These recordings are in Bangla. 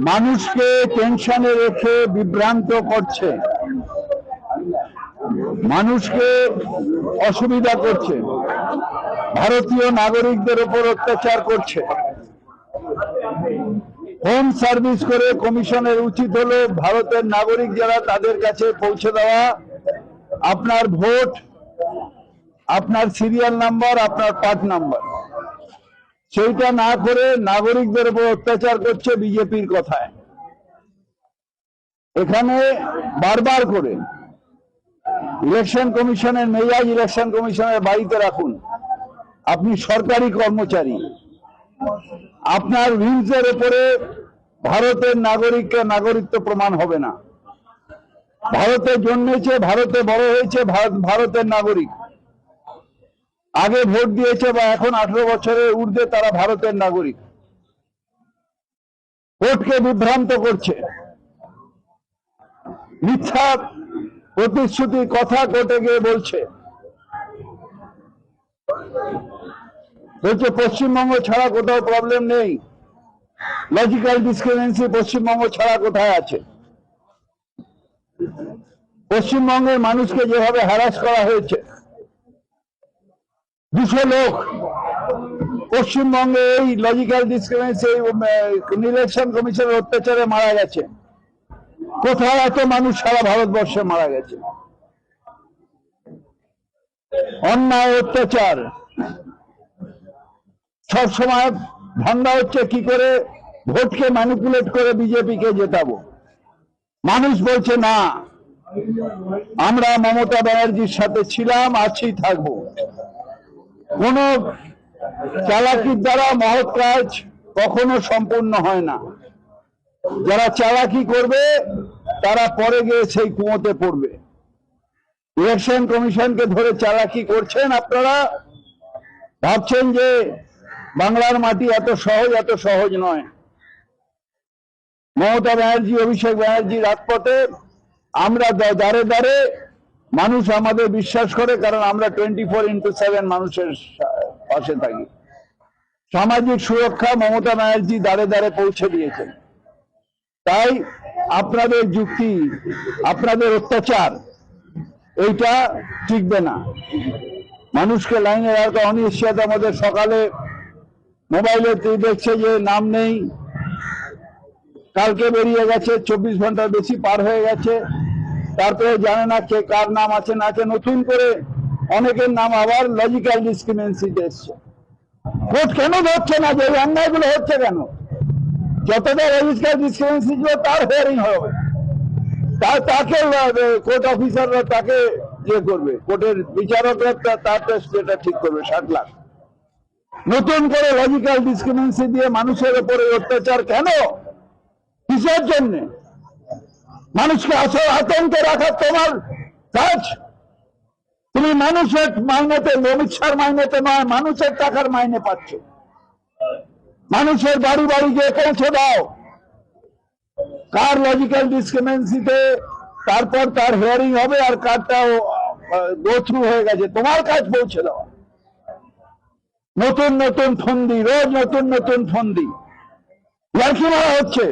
মানুষকে টেনশনে রেখে বিভ্রান্ত করছে, মানুষকে অসুবিধা করছে, ভারতীয় নাগরিকদের উপর অত্যাচার করছে। হোম সার্ভিস করে কমিশনের উচিত হলো ভারতের নাগরিক যারা তাদের কাছে পৌঁছে দেওয়া আপনার ভোট, আপনার সিরিয়াল নাম্বার, আপনার পার্ট নাম্বার। সেইটা না করে নাগরিকদের উপর অত্যাচার করছে বিজেপির কথায়। এখানে বারবার করে ইলেকশন কমিশনের মেয়াজ ইলেকশন কমিশনের বাড়িতে রাখুন। আপনি সরকারি কর্মচারী, আপনার রুলসের উপরে ভারতের নাগরিককে নাগরিকত্ব প্রমাণ হবে না। ভারতে জন্মেছে, ভারতে বড় হয়েছে, ভারতের নাগরিক। আগে ভোট দিয়েছে বা এখন 18 বছরের ঊর্ধ্বে তারা ভারতের নাগরিক। কোর্টকে বিভ্রান্ত করছে, মিথ্যা প্রতিশ্রুতি কথা কোর্টে গিয়ে বলছে পশ্চিমবঙ্গ ছাড়া কোথাও প্রবলেম নেই। লজিক্যাল ডিসক্রিমিনেন্সি পশ্চিমবঙ্গ ছাড়া কোথায় আছে? পশ্চিমবঙ্গের মানুষকে যেভাবে হ্যারাস করা হয়েছে, 200 লোক পশ্চিমবঙ্গে এই লজিক্যাল ডিসক্রিমিনেন্সি ইলেকশন কমিশনের অত্যাচারে মারা গেছে। কোথাও এত মানুষ সারা ভারতবর্ষে মারা গেছে। অন্যায় অত্যাচার সবসময় ধান্দা হচ্ছে কি করে ভোটকে ম্যানিপুলেট করে বিজেপিকে জেতাবো। মানুষ বলছে না, আমরা মমতা ব্যানার্জির সাথে ছিলাম, আছি, থাকবো। কোন চালাকির দ্বারা মহৎ কাজ কখনো সম্পূর্ণ হয় না। যারা চালাকি করবে তারা পরে গিয়ে সেই কুয়োতে পড়বে। ইলেকশন কমিশনকে ধরে চালাকি করছেন আপনারা, ভাবছেন যে বাংলার মাটি এত সহজ নয়। মমতা ব্যানার্জি, অভিষেক ব্যানার্জি রাজপথে, আমরা দাঁড়ে দাঁড়ে, মানুষ আমাদের বিশ্বাস করে, কারণ আমরা 24x7 মানুষের পাশে থাকি। সামাজিক সুরক্ষা মমতা ব্যানার্জি দাঁড়ে দাঁড়ে পৌঁছে দিয়েছেন। তাই আপনাদের যুক্তি, আপনাদের অত্যাচার এইটা টিকবে না। মানুষকে লাইনে রাখা অনিশ্চয়তার মধ্যে সকালে মোবাইলে দেখছে যে নাম নেই, কালকে বেরিয়ে গেছে, 24 ঘন্টার বেশি পার হয়ে গেছে, তারপরে জানে না কে কার নাম আছে না আছে। নতুন করে অনেকের নাম আবার লজিক্যাল ডিসক্রিমিনেন্সিতে এসছে। কোর্ট কেন ধরছে না যে অন্যায়গুলো হচ্ছে কেন? যতটা লজিক্যাল ডিসক্রিমিনেন্সি ছিল তার হিয়ারিং হবে, তাকে কোর্ট অফিসাররা তাকে ইয়ে করবে, কোর্টের বিচারকরা তার টেস্ট এটা ঠিক করবে। 60 লাখ নতুন করে লজিক্যাল ডিসক্রিমিনেন্সি দিয়ে মানুষের উপরে অত্যাচার কেন? কিসের জন্য? মানুষকে আসল আতঙ্কে রাখা তোমার কাজ। তুমি মানুষের মাইনেতে, অমিত শাহর মাইনেতে নয়, মানুষের টাকার মাইনে পাচ্ছ। মানুষের বাড়ি বাড়ি গিয়ে পৌঁছে দাও কার লজিক্যাল ডিসক্রিমিনেন্সিতে, তারপর তার হিয়ারিং হবে আর কারটাও গো থ্রু হয়ে গেছে। তোমার কাজ পৌঁছে দেওয়া। নতুন নতুন ফন্দি, রোজ নতুন নতুন ফন্দি, ইয়ার্কি মারা হচ্ছে।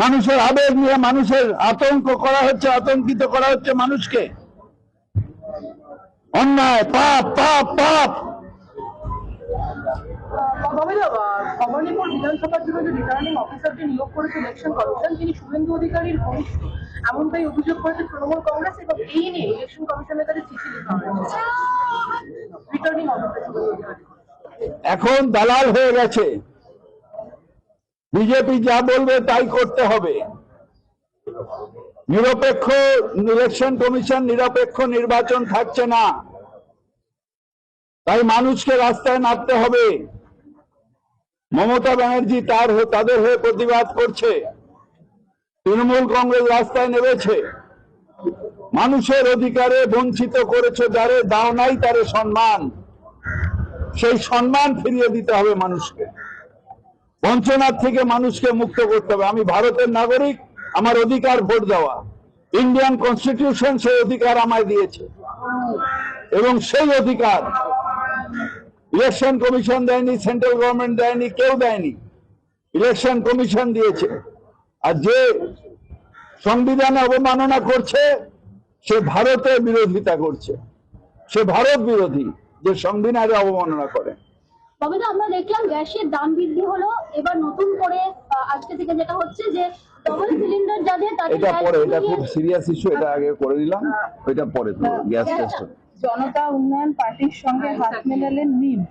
মানুষের আবেগ নিয়ে মানুষের আতঙ্ক করা হচ্ছে, আতঙ্কিত করা হচ্ছে মানুষকে। অন্যায়, পাপ, পাপ, পাপ। ভবানীপুর বিধানসভার জন্য যে রিটার্নিং অফিসারকে নিয়োগ করেছে ইলেকশন কমিশন, তিনি শুভেন্দু অধিকারীর ঘনিষ্ঠ, এমনটাই অভিযোগ করেছে তৃণমূল কংগ্রেস, এবং এই নিয়ে ইলেকশন কমিশনের কাছে চিঠি লেখা হয়েছে। রিটার্নিং অফিসার শুভেন্দু অধিকারী এখন দালাল হয়ে গেছে। বিজেপি যা বলবে তাই করতে হবে। নিরপেক্ষ ইলেকশন কমিশন, নিরপেক্ষ নির্বাচন থাকছে না। তাই মানুষকে রাস্তায় নামতে হবে। মমতা ব্যানার্জি তাদের হয়ে প্রতিবাদ করছে, তৃণমূল কংগ্রেস রাস্তায় নেমেছে। মানুষের অধিকারে বঞ্চিত করেছে যারে, দাও নাই তারে সম্মান। সেই সম্মান ফিরিয়ে দিতে হবে মানুষকে। বঞ্চনার থেকে মানুষকে মুক্ত করতে হবে। আমি ভারতের নাগরিক, আমার অধিকার ভোট দেওয়া। ইন্ডিয়ান কনস্টিটিউশন সেই অধিকার আমায় দিয়েছে, এবং সেই অধিকার ইলেকশন কমিশন দেয়নি, সেন্ট্রাল গভর্নমেন্ট দেয়নি, কেউ দেয়নি। ইলেকশন কমিশন দিয়েছে। আর যে সংবিধানে অবমাননা করছে সে ভারতের বিরোধিতা করছে, সে ভারত বিরোধী যে সংবিধানের অবমাননা করে। তবে তো আমরা দেখলাম গ্যাসের দাম বৃদ্ধি হলো, এবার নতুন করে আজকে থেকে যেটা হচ্ছে যে ডবল সিলিন্ডার যাদের তাদের এটা গ্যাস পরে, এটা খুব নিয়ে- সিরিয়াস ইস্যু, এটা আগে করে দিলাম, ওইটা পরে তো গ্যাস টেস্ট। জনতা উন্নয়ন পার্টির সঙ্গে হাত মেলালেন মিম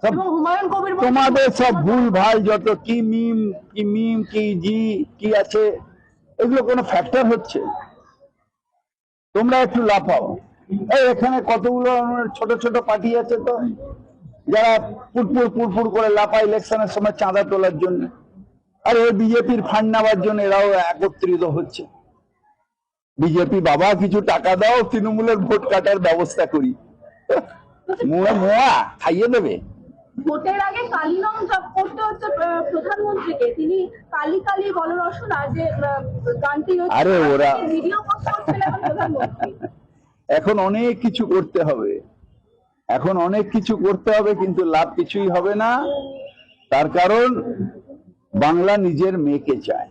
এবং হুমায়ুন কবির বলছেন- তোমাদের সব ভুল ভাল যত কি মিম কি জি কি আছে, এগুলো কোনো ফ্যাক্টর হচ্ছে? তোমরা একটু লাফাও। এই এখানে কতগুলো ছোট ছোট পার্টি আছে তো, যারা পুরপুর করে লাফায় ইলেকশনের সময় চাঁদা তোলার জন্য, আর ওই বিজেপির ফান্ড নেওয়ার জন্য এরাও একত্রিত হচ্ছে। বিজেপি বাবা কিছু টাকা দাও, তৃণমূলের ভোট কাটার ব্যবস্থা করি। মোয়া খাইয়ে দেবে। ভোটের আগে কালী রং জপ করতে হচ্ছে প্রধানমন্ত্রীকে, তিনি কালী কালী বলরসনা যে গানটি আরে ওরা- ভিডিও পোস্ট করছেন এখন প্রধানমন্ত্রী। এখন অনেক কিছু করতে হবে, এখন অনেক কিছু করতে হবে, কিন্তু লাভ কিছুই হবে না। তার কারণ বাংলা নিজের মেয়েকে চায়।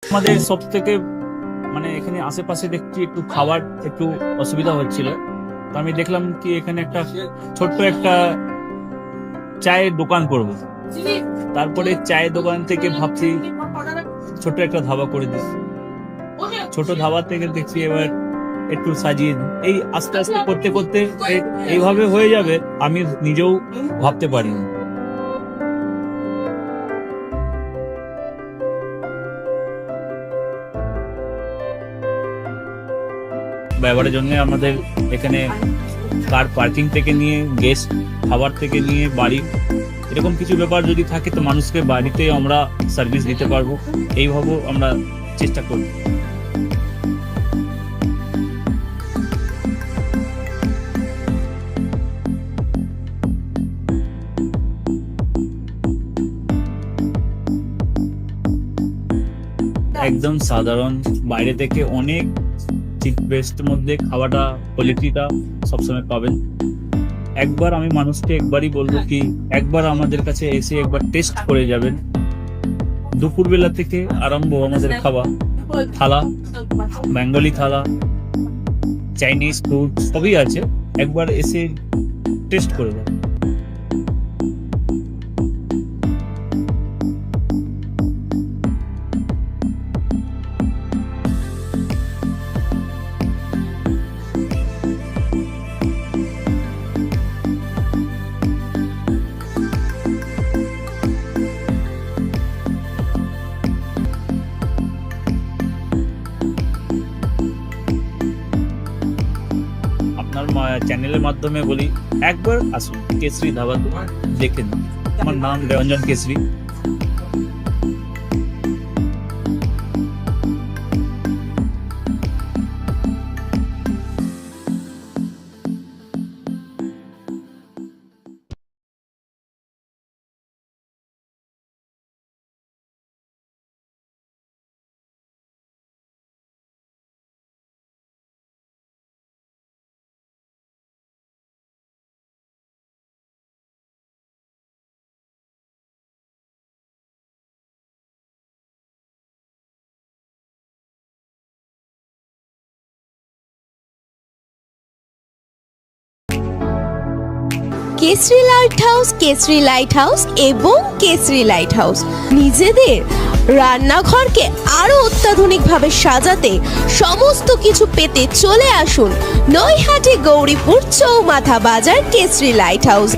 আমাদের সব থেকে মানে এখানে আশেপাশে দেখছি একটু খাবার একটু অসুবিধা হচ্ছিল, তো আমি দেখলাম কি এখানে একটা ছোট্ট একটা চায়ের দোকান করব। তারপরে চায়ের দোকান থেকে ভাবছি ছোট একটা ধাবা করে দিই। ছোট ধাবা থেকে দেখছি এবার একটু সাজিয়ে দিই। এই আস্তে আস্তে করতে করতে এইভাবে হয়ে যাবে, আমি নিজেও ভাবতে পারিনি। ব্যবহারের জন্য আমাদের এখানে কার পার্কিং থেকে নিয়ে গেস্ট খাবার থেকে নিয়ে বাড়ি, এরকম কিছু ব্যাপার যদি থাকে তো মানুষকে বাড়িতে আমরা সার্ভিস দিতে পারবো, এইভাবে আমরা চেষ্টা করব। একদম সাধারণ, বাইরে থেকে অনেক চিপ বেস্ট মধ্যে খাওয়াটা কোয়ালিটিটা সবসময় পাবেন। একবার আমি মানুষকে একবারই বলবো কি একবার আমাদের কাছে এসে একবার টেস্ট করে যাবেন। দুপুরবেলা থেকে আরম্ভ আমাদের খাওয়া, থালা, বেঙ্গলি থালা, চাইনিজ ফুড সবই আছে, একবার এসে টেস্ট করে যাবেন। আপনার চ্যানেলের মাধ্যমে বলি একবার আসুন কেশরী ধাবা দেখে নিন। আমার নাম Ranjan Keshari. Keshari Light House, Keshari Light House এবং কেশরী লাইট হাউস নিজেদের রান্নাঘরকে আরো অত্যাধুনিকভাবে সাজাতে সমস্ত কিছু পেতে চলে আসুন নৈহাটি গৌরীপুর চৌমাথা বাজার কেশরী লাইট হাউস।